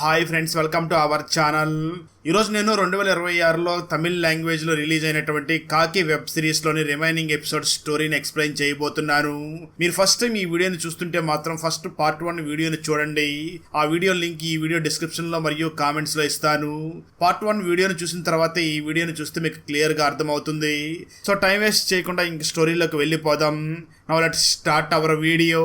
Hi friends, welcome to our channel. ఈరోజు నేను 2026లో తమిళ్ లాంగ్వేజ్లో రిలీజ్ అయినటువంటి కాకి వెబ్ సిరీస్లోని రిమైనింగ్ ఎపిసోడ్ స్టోరీని ఎక్స్ప్లెయిన్ చేయబోతున్నాను. మీరు ఫస్ట్ టైం ఈ వీడియోని చూస్తుంటే మాత్రం ఫస్ట్ పార్ట్ 1 వీడియోని చూడండి. ఆ వీడియో లింక్ ఈ వీడియో డిస్క్రిప్షన్లో మరియు కామెంట్స్లో ఇస్తాను. పార్ట్ 1 వీడియోని చూసిన తర్వాత ఈ వీడియోని చూస్తే మీకు క్లియర్గా అర్థమవుతుంది. సో టైం వేస్ట్ చేయకుండా ఇంక స్టోరీలోకి వెళ్ళిపోదాం. Now let's start our video.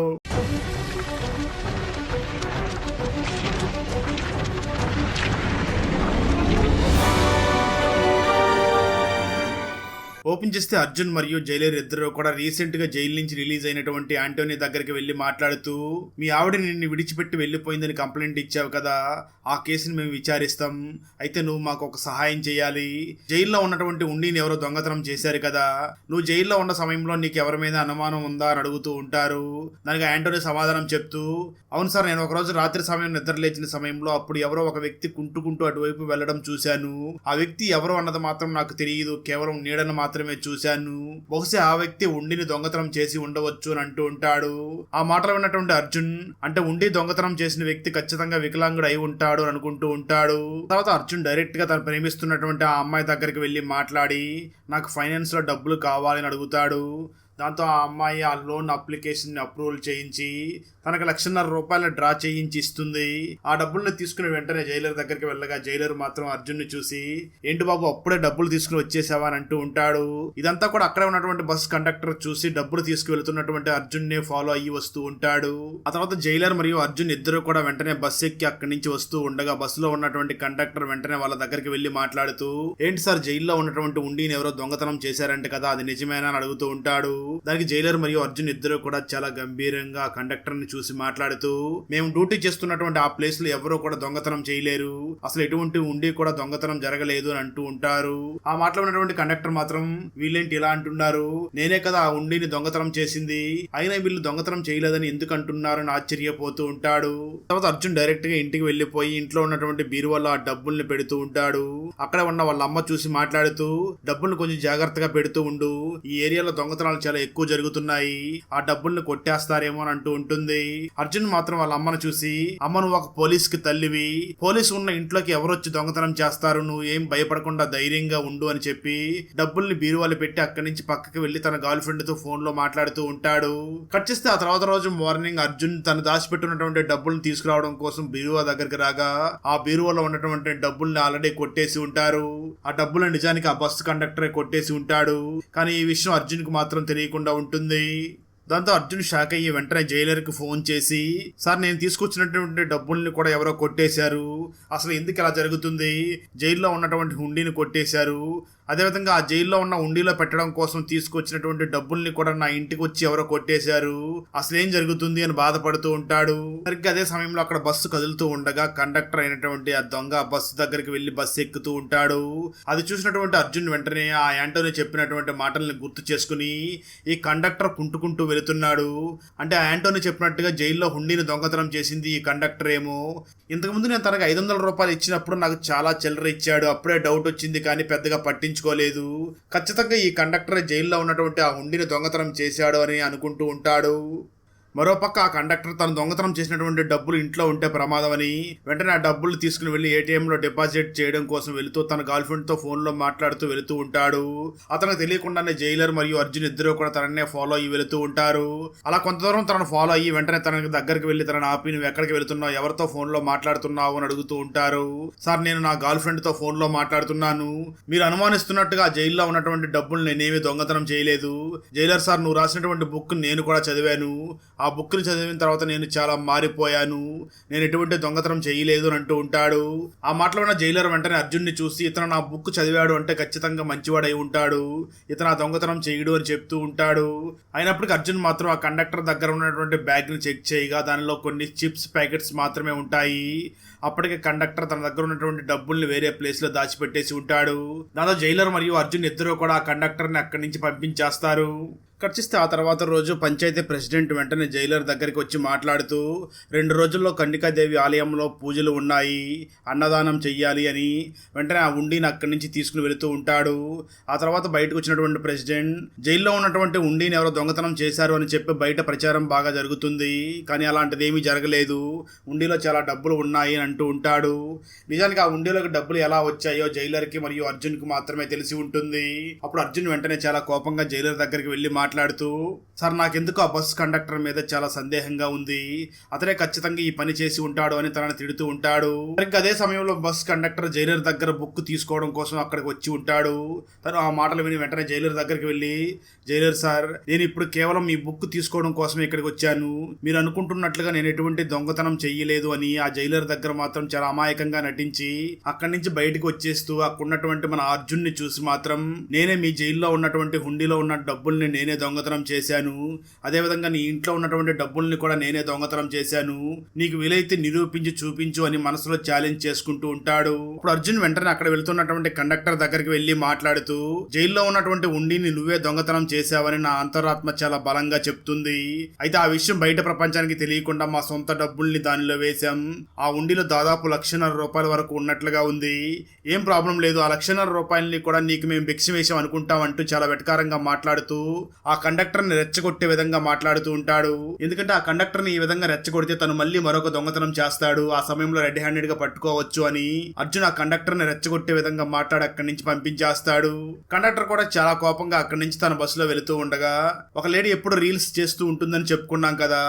Open చేస్తే అర్జున్ మరియు జైలర్ ఇద్దరు కూడా రీసెంట్ గా జైలు నుంచి రిలీజ్ అయినటువంటి ఆంటోనీ దగ్గరికి వెళ్లి మాట్లాడుతూ, మీ ఆవిడ నిన్ను విడిచిపెట్టి వెళ్లిపోయిందని కంప్లైంట్ ఇచ్చావు కదా, ఆ కేసుని మేము విచారిస్తాం. అయితే నువ్వు మాకు ఒక సహాయం చేయాలి. జైల్లో ఉన్నటువంటి ఉండిని ఎవరో దొంగతనం చేశారు కదా, నువ్వు జైల్లో ఉన్న సమయంలో నీకు ఎవరి మీద అనుమానం ఉందా అని అడుగుతూ ఉంటారు. దానికి ఆంటోనీ సమాధానం చెప్తూ, అవును సార్, నేను ఒకరోజు రాత్రి సమయం నిద్ర లేచిన సమయంలో అప్పుడు ఎవరో ఒక వ్యక్తి కుంటుకుంటూ అటువైపు వెళ్లడం చూశాను. ఆ వ్యక్తి ఎవరు అన్నది మాత్రం నాకు తెలియదు, కేవలం నీడను మాత్రమే చూశాను. బహుశా ఆ వ్యక్తి ఉండిని దొంగతనం చేసి ఉండవచ్చు అని అంటూ ఉంటాడు. ఆ మాటలు విన్నటువంటి అర్జున్, అంటే ఉండి దొంగతనం చేసిన వ్యక్తి ఖచ్చితంగా వికలాంగుడు అయి ఉంటాడు అని అనుకుంటూ ఉంటాడు. తర్వాత అర్జున్ డైరెక్ట్ గా తను ప్రేమిస్తున్నటువంటి ఆ అమ్మాయి దగ్గరికి వెళ్లి మాట్లాడి, నాకు ఫైనాన్స్ లో డబ్బులు కావాలని అడుగుతాడు. దాంతో ఆ అమ్మాయి ఆ లోన్ అప్లికేషన్ అప్రూవల్ చేయించి తనకు ₹1,50,000 డ్రా చేయించి ఇస్తుంది. ఆ డబ్బుల్ని తీసుకుని వెంటనే జైలర్ దగ్గరికి వెళ్ళగా జైలర్ మాత్రం అర్జున్ ని చూసి, ఏంటి బాబు అప్పుడే డబ్బులు తీసుకుని వచ్చేసావా అని అంటూ ఉంటాడు. ఇదంతా కూడా అక్కడ ఉన్నటువంటి బస్ కండక్టర్ చూసి డబ్బులు తీసుకువెళ్తున్నటువంటి అర్జున్ ని ఫాలో అయ్యి వస్తూ ఉంటాడు. ఆ తర్వాత జైలర్ మరియు అర్జున్ ఇద్దరు కూడా వెంటనే బస్ ఎక్కి అక్కడి నుంచి వస్తూ ఉండగా బస్సులో ఉన్నటువంటి కండక్టర్ వెంటనే వాళ్ళ దగ్గరికి వెళ్లి మాట్లాడుతూ, ఏంటి సార్, జైల్లో ఉన్నటువంటి ఉండిని ఎవరో దొంగతనం చేశారంటే కదా, అది నిజమేనా అని అడుగుతూ ఉంటాడు. దానికి జైలర్ మరియు అర్జున్ ఇద్దరు కూడా చాలా గంభీరంగా కండక్టర్ ని చూసి మాట్లాడుతూ, మేము డ్యూటీ చేస్తున్నటువంటి ఆ ప్లేస్ లో ఎవరో కూడా దొంగతనం చేయలేరు, అసలు ఎటువంటి ఉండి కూడా దొంగతనం జరగలేదు అని అంటూ ఉంటారు. ఆ మాటలో ఉన్నటువంటి కండక్టర్ మాత్రం, వీళ్ళేంటి ఇలా అంటున్నారు, నేనే కదా ఆ ఉండిని దొంగతనం చేసింది, అయినా వీళ్ళు దొంగతనం చేయలేదని ఎందుకు అంటున్నారు అని ఆశ్చర్యపోతూ ఉంటాడు. తర్వాత అర్జున్ డైరెక్ట్ గా ఇంటికి వెళ్లిపోయి ఇంట్లో ఉన్నటువంటి బీరువాలో ఆ డబ్బుల్ని పెడుతూ ఉంటాడు. అక్కడ ఉన్న వాళ్ళ అమ్మ చూసి మాట్లాడుతూ, డబ్బుల్ని కొంచెం జాగ్రత్తగా పెడుతూ ఉండు, ఈ ఏరియాలో దొంగతనాలు చాలా ఎక్కువ జరుగుతున్నాయి, ఆ డబ్బుల్ని కొట్టేస్తారేమో అని అంటూ ఉంటుంది. అర్జున్ మాత్రం వాళ్ళ అమ్మను చూసి, అమ్మ నువ్వు ఒక పోలీస్ కి తల్లివి, పోలీసు ఉన్న ఇంట్లోకి ఎవరొచ్చి దొంగతనం చేస్తారు, నువ్వు ఏం భయపడకుండా ధైర్యంగా ఉండు అని చెప్పి డబ్బుల్ని బీరువాలు పెట్టి అక్కడి నుంచి పక్కకి వెళ్లి తన గర్ల్ ఫ్రెండ్ తో ఫోన్ లో మాట్లాడుతూ ఉంటాడు. కట్ చేస్తే ఆ తర్వాత రోజు మార్నింగ్ అర్జున్ తను దాచిపెట్టినటువంటి డబ్బుల్ని తీసుకురావడం కోసం బీరువా దగ్గరికి రాగా ఆ బీరువాలో ఉన్నటువంటి డబ్బుల్ని ఆల్రెడీ కొట్టేసి ఉంటారు. ఆ డబ్బులు నిజానికి ఆ బస్సు కండక్టరే కొట్టేసి ఉంటాడు. కానీ ఈ విషయం అర్జున్ కు మాత్రం తెలియకుండా ఉంటుంది. దాంతో అర్జున్ షాక్ అయ్యి వెంటనే జైలర్ కి ఫోన్ చేసి, సార్, నేను తీసుకొచ్చినటువంటి డబ్బుల్ని కూడా ఎవరో కొట్టేశారు, అసలు ఎందుకు ఇలా జరుగుతుంది, జైల్లో ఉన్నటువంటి హుండీని కొట్టేశారు, అదేవిధంగా ఆ జైల్లో ఉన్న ఉండిలో పెట్టడం కోసం తీసుకొచ్చినటువంటి డబ్బుల్ని కూడా నా ఇంటికి వచ్చి ఎవరో కొట్టేశారు, అసలు ఏం జరుగుతుంది అని బాధపడుతూ ఉంటాడు. సరిగ్గా అదే సమయంలో అక్కడ బస్సు కదులుతూ ఉండగా కండక్టర్ అయినటువంటి ఆ దొంగ బస్సు దగ్గరికి వెళ్లి బస్సు ఎక్కుతూ ఉంటాడు. అది చూసినటువంటి అర్జున్ వెంటనే ఆ యాంటోనీ చెప్పినటువంటి మాటల్ని గుర్తు చేసుకుని ఈ కండక్టర్ కుంటుకుంటూ వెళుతున్నాడు. అంటే ఆ యాంటోనీ చెప్పినట్టుగా జైల్లో హుండీని దొంగతనం చేసింది ఈ కండక్టర్ ఏమో. ఇంతకుముందు నేను తనకు ₹500 ఇచ్చినప్పుడు నాకు చాలా చిల్లర ఇచ్చాడు, అప్పుడే డౌట్ వచ్చింది కానీ పెద్దగా పట్టించుకోలేదు, ఖచ్చితంగా ఈ కండక్టర్ జైల్లో ఉన్నటువంటి ఆ హుండీని దొంగతనం చేశాడు అని అనుకుంటూ ఉంటాడు. మరోపక్క ఆ కండక్టర్ తను దొంగతనం చేసినటువంటి డబ్బులు ఇంట్లో ఉంటే ప్రమాదం అని వెంటనే ఆ డబ్బులు తీసుకుని వెళ్లి ఏటీఎంలో డిపాజిట్ చేయడం కోసం వెళుతూ తన గర్ల్ ఫ్రెండ్ తో ఫోన్ లో మాట్లాడుతూ వెళుతూ ఉంటాడు. అతనికి తెలియకుండానే జైలర్ మరియు అర్జున్ ఇద్దరు కూడా తననే ఫాలో అయ్యి వెళుతూ ఉంటారు. అలా కొంత దూరం తనను ఫాలో అయ్యి వెంటనే తనకి దగ్గరికి వెళ్లి తనని ఆపి, నువ్వు ఎక్కడికి వెళుతున్నావు, ఎవరితో ఫోన్ లో మాట్లాడుతున్నావు అని అడుగుతూ ఉంటారు. సార్, నేను నా గర్ల్ ఫ్రెండ్ తో ఫోన్ లో మాట్లాడుతున్నాను, మీరు అనుమానిస్తున్నట్టుగా జైల్లో ఉన్నటువంటి డబ్బులు నేనేమీ దొంగతనం చేయలేదు, జైలర్ సార్, నువ్వు రాసినటువంటి బుక్ నేను కూడా చదివాను, ఆ బుక్ ని చదివిన తర్వాత నేను చాలా మారిపోయాను, నేను ఎటువంటి దొంగతనం చేయలేదు అని అంటూ ఉంటాడు. ఆ మాటలో ఉన్న జైలర్ వెంటనే అర్జున్ ని చూసి, ఇతను నా బుక్ చదివాడు అంటే ఖచ్చితంగా మంచివాడై ఉంటాడు, ఇతను ఆ దొంగతనం చేయడు అని చెప్తూ ఉంటాడు. అయినప్పటికీ అర్జున్ మాత్రం ఆ కండక్టర్ దగ్గర ఉన్నటువంటి బ్యాగ్ ని చెక్ చేయగా దానిలో కొన్ని చిప్స్ ప్యాకెట్స్ మాత్రమే ఉంటాయి. అప్పటికే కండక్టర్ తన దగ్గర ఉన్నటువంటి డబ్బుల్ని వేరే ప్లేస్ లో దాచిపెట్టేసి ఉంటాడు. దాంతో జైలర్ మరియు అర్జున్ ఇద్దరు కూడా ఆ కండక్టర్ ని అక్కడి నుంచి పంపించేస్తారు. కట్ చేస్తే ఆ తర్వాత రోజు పంచాయతీ ప్రెసిడెంట్ వెంటనే జైలర్ దగ్గరికి వచ్చి మాట్లాడుతూ 2 రోజుల్లో కన్నికాదేవి ఆలయంలో పూజలు ఉన్నాయి, అన్నదానం చెయ్యాలి అని వెంటనే ఆ ఉండిని అక్కడి నుంచి తీసుకుని వెళుతూ ఉంటాడు. ఆ తర్వాత బయటకు వచ్చినటువంటి ప్రెసిడెంట్ జైల్లో ఉన్నటువంటి ఉండిని ఎవరో దొంగతనం చేశారు అని చెప్పి బయట ప్రచారం బాగా జరుగుతుంది. కానీ అలాంటిది ఏమీ జరగలేదు, ఉండిలో చాలా డబ్బులు ఉన్నాయి అని అంటూ ఉంటాడు. నిజానికి ఆ ఉండిలోకి డబ్బులు ఎలా వచ్చాయో జైలర్కి మరియు అర్జున్కి మాత్రమే తెలిసి ఉంటుంది. అప్పుడు అర్జున్ వెంటనే చాలా కోపంగా జైలర్ దగ్గరికి వెళ్ళి మాట్లాడుతూ, సార్ నాకెందుకు ఆ బస్ కండక్టర్ మీద చాలా సందేహంగా ఉంది, అతనే ఖచ్చితంగా ఈ పని చేసి ఉంటాడు అని తనని తిడుతూ ఉంటాడు. సరిగ్గా అదే సమయంలో బస్ కండక్టర్ జైలర్ దగ్గర బుక్ తీసుకోవడం కోసం అక్కడికి వచ్చి ఉంటాడు. తను ఆ మాటలు విని వెంటనే జైలర్ దగ్గరికి వెళ్ళి, జైలర్ సార్, నేను ఇప్పుడు కేవలం మీ బుక్ తీసుకోవడం కోసమే ఇక్కడికి వచ్చాను, మీరు అనుకుంటున్నట్లుగా నేను ఎటువంటి దొంగతనం చెయ్యలేదు అని ఆ జైలర్ దగ్గర మాత్రం చాలా అమాయకంగా నటించి అక్కడి నుంచి బయటకు వచ్చేస్తూ అక్కడ ఉన్నటువంటి మన అర్జున్ని చూసి మాత్రం, నేనే మీ జైల్లో ఉన్నటువంటి హుండీలో ఉన్న డబ్బుల్ని నేనే దొంగతనం చేశాను, అదేవిధంగా నీ ఇంట్లో ఉన్నటువంటి డబ్బుల్ని కూడా నేనే దొంగతనం చేశాను, నీకు వీలైతే నిరూపించి చూపించు అని మనసులో ఛాలెంజ్ చేసుకుంటూ ఉంటాడు. ఇప్పుడు అర్జున్ వెంటనే అక్కడ వెళ్తున్నటువంటి కండక్టర్ దగ్గరికి వెళ్లి మాట్లాడుతూ, జైల్లో ఉన్నటువంటి ఉండిని నువ్వే దొంగతనం చేశావని నా అంతరాత్మ చాలా బలంగా చెప్తుంది. అయితే ఆ విషయం బయట ప్రపంచానికి తెలియకుండా మా సొంత డబ్బుల్ని దానిలో వేశాం. ఆ ఉండిలో దాదాపు ₹1,50,000 వరకు ఉన్నట్లుగా ఉంది. ఏం ప్రాబ్లం లేదు, ఆ ₹1,50,000 కూడా నీకు మేము భిక్ష వేశాం అనుకుంటాం అంటూ చాలా వెటకారంగా మాట్లాడుతూ ఆ కండక్టర్ని రెచ్చగొట్టే విధంగా మాట్లాడుతూ ఉంటాడు. ఎందుకంటే ఆ కండక్టర్ని ఈ విధంగా రెచ్చగొడితే తను మళ్ళీ మరొక దొంగతనం చేస్తాడు, ఆ సమయంలో రెడ్ హ్యాండెడ్ గా పట్టుకోవచ్చు అని అర్జున్ ఆ కండక్టర్ని రెచ్చగొట్టే విధంగా మాట్లాడి అక్కడి నుంచి పంపించేస్తాడు. కండక్టర్ కూడా చాలా కోపంగా అక్కడి నుంచి తన బస్సులో వెళుతూ ఉండగా, ఒక లేడీ ఎప్పుడు రీల్స్ చేస్తూ ఉంటుందని చెప్పుకున్నాం కదా,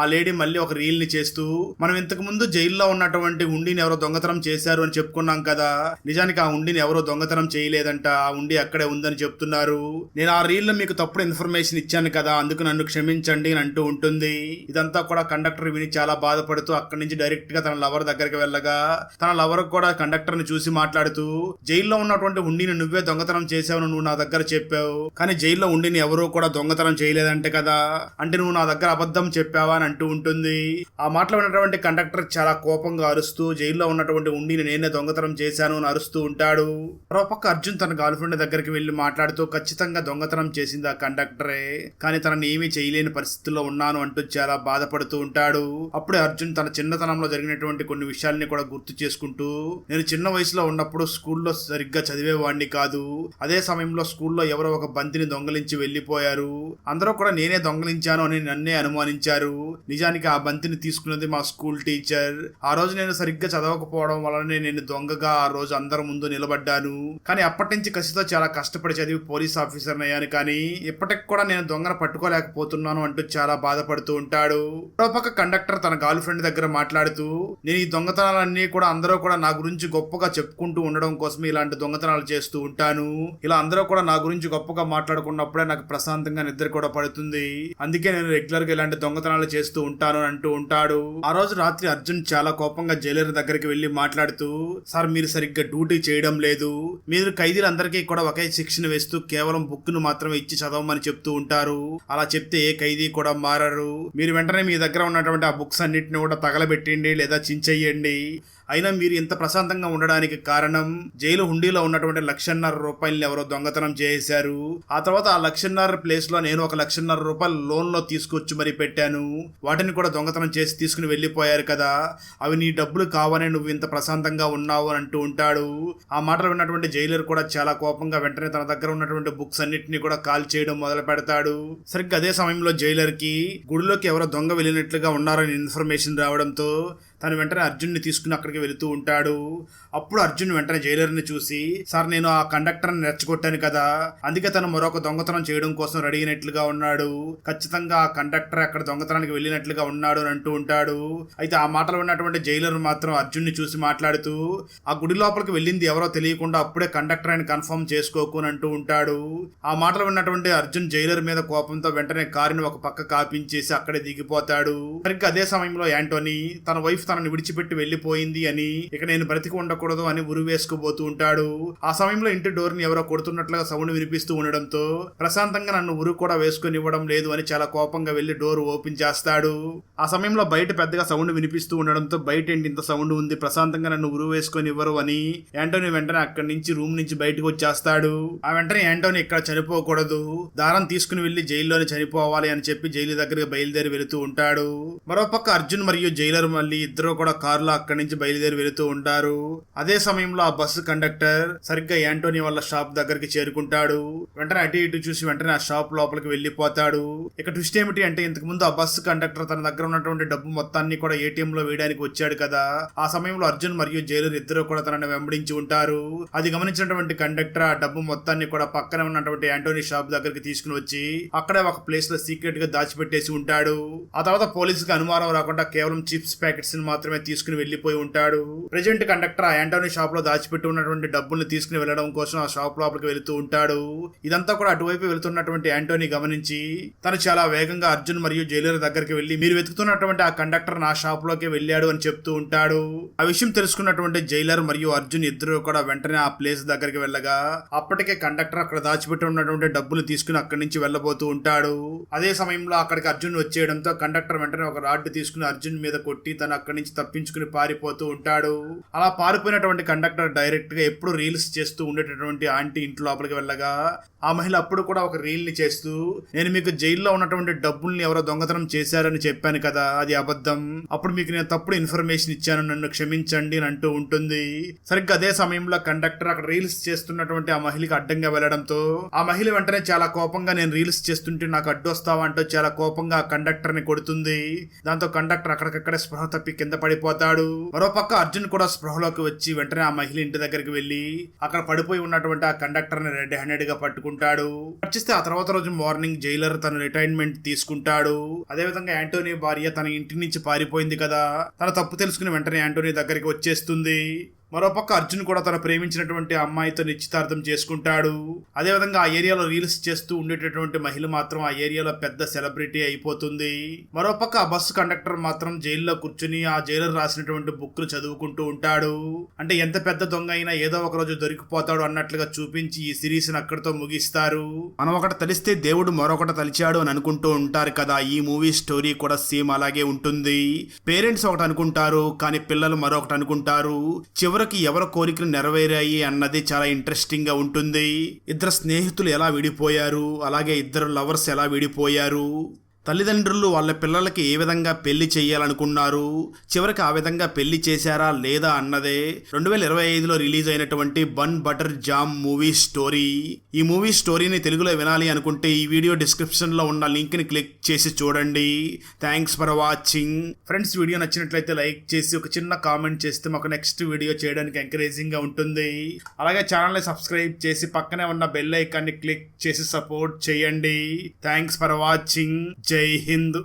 ఆ లేడీ మళ్ళీ ఒక రీల్ ని చేస్తూ, మనం ఇంతకు ముందు జైల్లో ఉన్నటువంటి ఉండిని ఎవరో దొంగతనం చేశారు అని చెప్పుకున్నాం కదా, నిజానికి ఆ ఉండిని ఎవరో దొంగతనం చేయలేదంట, ఆ ఉండి అక్కడే ఉందని చెప్తున్నారు, నేను ఆ రీల్ లో మీకు తప్పుడు ఇన్ఫర్మేషన్ ఇచ్చాను కదా, అందుకు నన్ను క్షమించండి అని అంటూ ఉంటుంది. ఇదంతా కూడా కండక్టర్ విని చాలా బాధపడుతూ అక్కడి నుంచి డైరెక్ట్ గా తన లవర్ దగ్గరికి వెళ్ళగా, తన లవర్ కూడా కండక్టర్ ని చూసి మాట్లాడుతూ, జైల్లో ఉన్నటువంటి ఉండిని నువ్వే దొంగతనం చేసావు నువ్వు నా దగ్గర చెప్పావు, కానీ జైల్లో ఉండిని ఎవరూ కూడా దొంగతనం చేయలేదంటే కదా, అంటే నువ్వు నా దగ్గర అబద్ధం చెప్పావా అని అంటూ ఉంటుంది. ఆ మాటలో ఉన్నటువంటి కండక్టర్ చాలా కోపంగా అరుస్తూ, జైల్లో ఉన్నటువంటి ఉండిని నేనే దొంగతనం చేశాను అని అరుస్తూ ఉంటాడు. మరోపక్క అర్జున్ తన గర్ల్ ఫ్రెండ్ దగ్గరికి వెళ్లి మాట్లాడుతూ, ఖచ్చితంగా దొంగతనం చేసింది ఆ కండక్టరే, కానీ తనని ఏమీ చేయలేని పరిస్థితుల్లో ఉన్నాను అంటూ చాలా బాధపడుతూ ఉంటాడు. అప్పుడే అర్జున్ తన చిన్నతనంలో జరిగినటువంటి కొన్ని విషయాల్ని కూడా గుర్తు చేసుకుంటూ, నేను చిన్న వయసులో ఉన్నప్పుడు స్కూల్లో సరిగ్గా చదివేవాడిని కాదు, అదే సమయంలో స్కూల్లో ఎవరో ఒక బంతిని దొంగలించి వెళ్లిపోయారు, అందరూ కూడా నేనే దొంగలించాను అని నన్నే అనుమానించారు, నిజానికి ఆ బంతిని తీసుకున్నది మా స్కూల్ టీచర్, ఆ రోజు నేను సరిగ్గా చదవకపోవడం వలనే నేను దొంగగా ఆ రోజు అందరి ముందు నిలబడ్డాను, కానీ అప్పటి నుంచి కసితో చాలా కష్టపడి చదివి పోలీస్ ఆఫీసర్ అయ్యాను, కానీ ఇప్పటికి కూడా నేను దొంగను పట్టుకోలేకపోతున్నాను అంటూ చాలా బాధపడుతూ ఉంటాడు. మరోపక్క కండక్టర్ తన గర్ల్ ఫ్రెండ్ దగ్గర మాట్లాడుతూ, నేను ఈ దొంగతనాలన్నీ కూడా అందరూ కూడా నా గురించి గొప్పగా చెప్పుకుంటూ ఉండడం కోసమే ఇలాంటి దొంగతనాలు చేస్తూ ఉంటాను, ఇలా అందరూ కూడా నా గురించి గొప్పగా మాట్లాడుకున్నప్పుడే నాకు ప్రశాంతంగా నిద్ర కూడా పడుతుంది, అందుకే నేను రెగ్యులర్ గా ఇలాంటి దొంగతనాలు చేస్తూ ఉంటాను అంటూ ఉంటాడు. ఆ రోజు రాత్రి అర్జున్ చాలా కోపంగా జైలర్ దగ్గరికి వెళ్లి మాట్లాడుతూ, సార్ మీరు సరిగ్గా డ్యూటీ చేయడం లేదు, మీరు ఖైదీలందరికీ కూడా ఒకే శిక్షణ వేస్తూ కేవలం బుక్ ను మాత్రమే ఇచ్చి చదవమని చెప్తూ ఉంటారు, అలా చెప్తే ఏ ఖైదీ కూడా మారరు, మీరు వెంటనే మీ దగ్గర ఉన్నటువంటి ఆ బుక్స్ అన్నిటిని కూడా తగలబెట్టండి లేదా చించేయండి, అయినా మీరు ఇంత ప్రశాంతంగా ఉండడానికి కారణం జైలు హుండీలో ఉన్నటువంటి ₹1,50,000 ఎవరో దొంగతనం చేశారు, ఆ తర్వాత ఆ ₹1,50,000 ప్లేస్ లో నేను ఒక ₹1,50,000 లోన్ లో తీసుకొచ్చి మరి పెట్టాను, వాటిని కూడా దొంగతనం చేసి తీసుకుని వెళ్లిపోయారు కదా, అవి నీ డబ్బులు కావనే నువ్వు ఇంత ప్రశాంతంగా ఉన్నావు అని అంటూ ఉంటాడు. ఆ మాటలు విన్నటువంటి జైలర్ కూడా చాలా కోపంగా వెంటనే తన దగ్గర ఉన్నటువంటి బుక్స్ అన్నిటిని కూడా కాల్ చేయడం మొదలు పెడతాడు. సరిగ్గా అదే సమయంలో జైలర్ కి గుడిలోకి ఎవరో దొంగ వెళ్ళినట్లుగా ఉన్నారని ఇన్ఫర్మేషన్ రావడంతో తను వెంటనే అర్జున్ని తీసుకుని అక్కడికి వెళుతూ ఉంటాడు. అప్పుడు అర్జున్ వెంటనే జైలర్ని చూసి, సార్ నేను ఆ కండక్టర్ని రెచ్చగొట్టాను కదా, అందుకే తను మరొక దొంగతనం చేయడం కోసం రెడీ అయినట్లుగా ఉన్నాడు, ఖచ్చితంగా ఆ కండక్టర్ అక్కడ దొంగతనానికి వెళ్ళినట్లుగా ఉన్నాడు అని అంటూ ఉంటాడు. అయితే ఆ మాటలు ఉన్నటువంటి జైలర్ మాత్రం అర్జున్ని చూసి మాట్లాడుతూ, ఆ గుడి లోపలికి వెళ్ళింది ఎవరో తెలియకుండా అప్పుడే కండక్టర్ అని కన్ఫర్మ్ చేసుకోకు అని అంటూ ఉంటాడు. ఆ మాటలు విన్నటువంటి అర్జున్ జైలర్ మీద కోపంతో వెంటనే కారుని ఒక పక్క కాపించేసి అక్కడే దిగిపోతాడు. సరిగ్గా అదే సమయంలో యాంటోనీ తన వైఫ్ తనని విడిచిపెట్టి వెళ్లిపోయింది అని, ఇక నేను బ్రతికి ఉండకూడదు అని ఉరి వేసుకుపోతూ ఉంటాడు. ఆ సమయంలో ఇంటి డోర్ ని ఎవరో కొడుతున్నట్లుగా సౌండ్ వినిపిస్తూ ఉండడంతో ప్రశాంతంగా నన్ను ఉరి కూడా వేసుకుని ఇవ్వడం లేదు అని చాలా కోపంగా వెళ్లి డోర్ ఓపెన్ చేస్తాడు. ఆ సమయంలో బయట పెద్దగా సౌండ్ వినిపిస్తూ ఉండడంతో బయట ఏంటి ఇంత సౌండ్ ఉంది, ప్రశాంతంగా నన్ను ఉరి వేసుకొని ఇవ్వరు అని యాంటోనీ వెంటనే అక్కడి నుంచి రూమ్ నుంచి బయటకు వచ్చేస్తాడు. ఆ వెంటనే యాంటోనీ ఇక్కడ చనిపోకూడదు, దారం తీసుకుని వెళ్లి జైల్లోనే చనిపోవాలి అని చెప్పి జైలు దగ్గరికి బయలుదేరి వెళుతూ ఉంటాడు. మరోపక్క అర్జున్ మరియు జైలర్ మళ్ళీ ఇద్దరు కూడా కారులో అక్కడి నుంచి బయలుదేరి వెళుతూ ఉంటారు. అదే సమయంలో ఆ బస్సు కండక్టర్ సరిగ్గా యాంటోనీ వాళ్ళ షాప్ దగ్గరికి చేరుకుంటాడు. వెంటనే అటు ఇటు చూసి వెంటనే ఆ షాప్ లోపలికి వెళ్లిపోతాడు. ఇక ట్విస్ట్ ఏమిటి అంటే, ఇంతకు ముందు ఆ బస్సు కండక్టర్ తన దగ్గర ఉన్నటువంటి డబ్బు మొత్తాన్ని కూడా ఏటీఎం లో వేయడానికి వచ్చాడు కదా, ఆ సమయంలో అర్జున్ మరియు జైలర్ ఇద్దరు కూడా తనని వెంబడించి ఉంటారు. అది గమనించినటువంటి కండక్టర్ ఆ డబ్బు మొత్తాన్ని కూడా పక్కనే ఉన్నటువంటి యాంటోనీ షాప్ దగ్గరికి తీసుకుని వచ్చి అక్కడే ఒక ప్లేస్ లో సీక్రెట్ గా దాచిపెట్టేసి ఉంటాడు. ఆ తర్వాత పోలీసుకి అనుమానం రాకుండా కేవలం చిప్స్ ప్యాకెట్స్ ని మాత్రమే తీసుకుని వెళ్లిపోయి ఉంటాడు. ప్రెజెంట్ కండక్టర్ ఆ యాంటోనీ షాప్ లో దాచిపెట్టి ఉన్నటువంటి డబ్బుల్ని తీసుకుని వెళ్లడం కోసం ఆ షాప్ లోపలికి వెళుతూ ఉంటాడు. ఇదంతా కూడా అటువైపు వెళుతున్నటువంటి యాంటోనీ గమనించి తను చాలా వేగంగా అర్జున్ మరియు జైలర్ దగ్గరికి వెళ్లి మీరు వెతుకుతున్నటువంటి ఆ కండక్టర్ నా షాప్ లోకి వెళ్ళాడు అని చెప్తూ ఉంటాడు. ఆ విషయం తెలుసుకున్నటువంటి జైలర్ మరియు అర్జున్ ఇద్దరు కూడా వెంటనే ఆ ప్లేస్ దగ్గరికి వెళ్ళగా అప్పటికే కండక్టర్ అక్కడ దాచిపెట్టి ఉన్నటువంటి డబ్బులు తీసుకుని అక్కడి నుంచి వెళ్లబోతూ ఉంటాడు. అదే సమయంలో అక్కడికి అర్జున్ వచ్చేయడంతో కండక్టర్ వెంటనే ఒక రాడ్ తీసుకుని అర్జున్ మీద కొట్టి తను అక్కడి నుంచి తప్పించుకుని పారిపోతూ ఉంటాడు. అలా పారిపోయినటువంటి కండక్టర్ డైరెక్ట్ గా ఎప్పుడు రీల్స్ చేస్తూ ఉండేటటువంటి ఆంటీ ఇంటి లోపలికి వెళ్ళగా ఆ మహిళ అప్పుడు కూడా ఒక రీల్ ని చేస్తూ నేను మీకు జైల్లో ఉన్నటువంటి డబ్బుల్ని ఎవరో దొంగతనం చేశారని చెప్పాను కదా, అది అబద్ధం, అప్పుడు మీకు నేను తప్పుడు ఇన్ఫర్మేషన్ ఇచ్చాను, నన్ను క్షమించండి అని అంటూ ఉంటుంది. సరిగ్గా అదే సమయంలో కండక్టర్ అక్కడ రీల్స్ చేస్తున్నటువంటి ఆ మహిళకి అడ్డంగా వెళ్లడంతో ఆ మహిళ వెంటనే చాలా కోపంగా నేను రీల్స్ చేస్తుంటే నాకు అడ్డొస్తావా అంటూ చాలా కోపంగా ఆ కండక్టర్ ని కొడుతుంది. దాంతో కండక్టర్ అక్కడికక్కడే స్పృహ తప్పి కింద పడిపోతాడు. మరోపక్క అర్జున్ కూడా స్పృహలోకి వచ్చి వెంటనే ఆ మహిళ ఇంటి దగ్గరికి వెళ్లి అక్కడ పడిపోయి ఉన్నటువంటి ఆ కండక్టర్ ని రెడ్ హ్యాండెడ్ గా పట్టుకుంటాడు. వచ్చేస్తే ఆ తర్వాత రోజు మార్నింగ్ జైలర్ తన రిటైర్మెంట్ తీసుకుంటాడు. అదే విధంగా యాంటోనీ భార్య తన ఇంటి నుంచి పారిపోయింది కదా, తన తప్పు తెలుసుకుని వెంటనే యాంటోనీ దగ్గరికి వచ్చేస్తుంది. మరోపక్క అర్జున్ కూడా తన ప్రేమించినటువంటి అమ్మాయితో నిశ్చితార్థం చేసుకుంటాడు. అదేవిధంగా ఆ ఏరియాలో రీల్స్ చేస్తూ ఉండేటటువంటి మహిళ మాత్రం ఆ ఏరియాలో పెద్ద సెలబ్రిటీ అయిపోతుంది. మరోపక్క ఆ బస్సు కండక్టర్ మాత్రం జైల్లో కూర్చుని ఆ జైలర్ రాసినటువంటి బుక్లు చదువుకుంటూ ఉంటాడు. అంటే ఎంత పెద్ద దొంగ అయినా ఏదో ఒక రోజు దొరికిపోతాడు అన్నట్లుగా చూపించి ఈ సిరీస్ ని అక్కడితో ముగిస్తారు. మనం ఒకటి తలిస్తే దేవుడు మరొకటి తలిచాడు అని అనుకుంటూ ఉంటారు కదా, ఈ మూవీ స్టోరీ కూడా సేమ్ అలాగే ఉంటుంది. పేరెంట్స్ ఒకటి అనుకుంటారు కానీ పిల్లలు మరొకటి అనుకుంటారు. చివరికి ఎవరి కోరికలు నెరవేరాయి అన్నది చాలా ఇంట్రెస్టింగ్ గా ఉంటుంది. ఇద్దరు స్నేహితులు ఎలా విడిపోయారు, అలాగే ఇద్దరు లవర్స్ ఎలా విడిపోయారు, తల్లిదండ్రులు వాళ్ళ పిల్లలకి ఏ విధంగా పెళ్లి చేయాలనుకున్నారు, చివరికి ఆ విధంగా పెళ్లి చేశారా లేదా అన్నదే 2025లో రిలీజ్ అయినటువంటి bun butter jam movie story. ఈ మూవీ స్టోరీని తెలుగులో వినాలి అనుకుంటే ఈ వీడియో డిస్క్రిప్షన్ లో ఉన్న లింక్ ని క్లిక్ చేసి చూడండి. Thanks for watching. Friends, video నచ్చినట్లయితే లైక్ చేసి ఒక చిన్న కామెంట్ చేస్తే మాకు నెక్స్ట్ వీడియో చేయడానికి ఎంకరేజింగ్ గా ఉంటుంది. అలాగే ఛానల్ ని సబ్స్క్రైబ్ చేసి పక్కనే ఉన్న బెల్ ఐకాన్ ని క్లిక్ చేసి సపోర్ట్ చేయండి. Thanks for watching. జై హింద్.